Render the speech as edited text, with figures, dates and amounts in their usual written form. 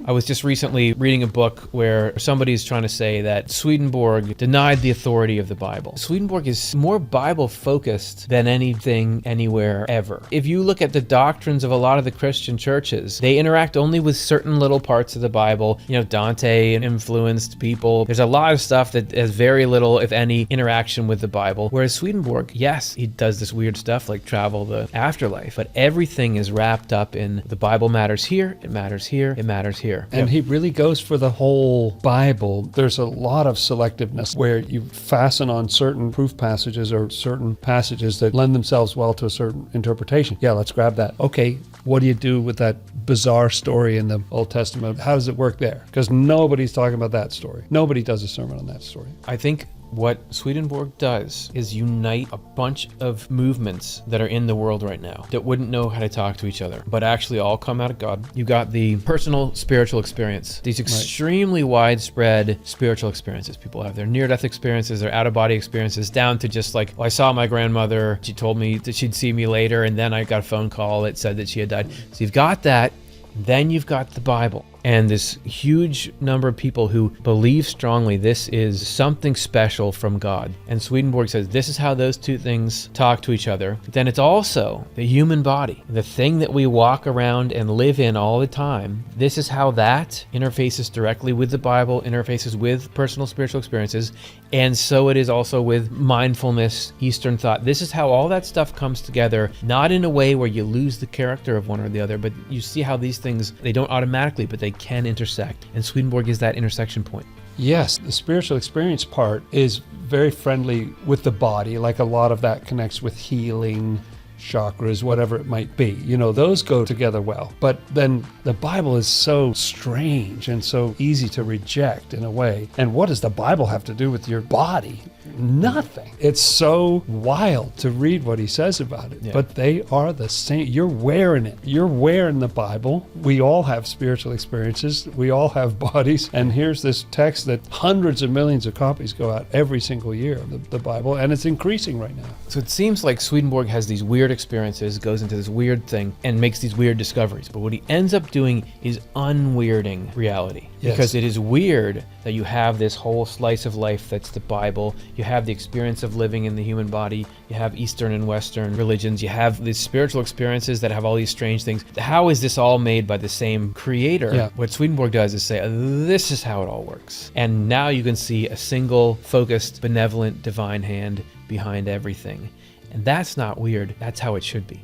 I was just recently reading a book where somebody's trying to say that Swedenborg denied the authority of the Bible. Swedenborg is more Bible focused than anything anywhere ever. If you look at the doctrines of a lot of the Christian churches, they interact only with certain little parts of the Bible. You know, Dante influenced people. There's a lot of stuff that has very little, if any, interaction with the Bible. Whereas Swedenborg, yes, he does this weird stuff like travel the afterlife, but everything is wrapped up in the Bible matters here, it matters here, it matters here. And he really goes for the whole Bible. There's a lot of selectiveness where you fasten on certain proof passages or certain passages that lend themselves well to a certain interpretation. Yeah, let's grab that. Okay, what do you do with that bizarre story in the Old Testament? How does it work there? Because nobody's talking about that story. Nobody does a sermon on that story. I think what Swedenborg does is unite a bunch of movements that are in the world right now that wouldn't know how to talk to each other, but actually all come out of God. You got the personal spiritual experience, these extremely widespread spiritual experiences. People have their near-death experiences, their out-of-body experiences, down to just like, well, I saw my grandmother, she told me that she'd see me later, and then I got a phone call that said that she had died. So you've got that, then you've got the Bible. And this huge number of people who believe strongly this is something special from God. And Swedenborg says this is how those two things talk to each other. But then it's also the human body, the thing that we walk around and live in all the time. This is how that interfaces directly with the Bible, interfaces with personal spiritual experiences. And so it is also with mindfulness, Eastern thought. This is how all that stuff comes together, not in a way where you lose the character of one or the other, but you see how these things, they don't automatically, but they can intersect. And Swedenborg is that intersection point. Yes, the spiritual experience part is very friendly with the body, like a lot of that connects with healing, chakras, whatever it might be. You know, those go together well. But then the Bible is so strange and so easy to reject in a way. And what does the Bible have to do with your body? Nothing. It's so wild to read what he says about it. Yeah. But they are the same. You're wearing it. You're wearing the Bible. We all have spiritual experiences. We all have bodies. And here's this text that hundreds of millions of copies go out every single year of the Bible, and it's increasing right now. So it seems like Swedenborg has these weird experiences, goes into this weird thing, and makes these weird discoveries. But what he ends up doing is unweirding reality. Yes. Because it is weird that you have this whole slice of life that's the Bible. You have the experience of living in the human body. You have Eastern and Western religions. You have these spiritual experiences that have all these strange things. How is this all made by the same creator? Yeah. What Swedenborg does is say, this is how it all works. And now you can see a single, focused, benevolent, divine hand behind everything. And that's not weird. That's how it should be.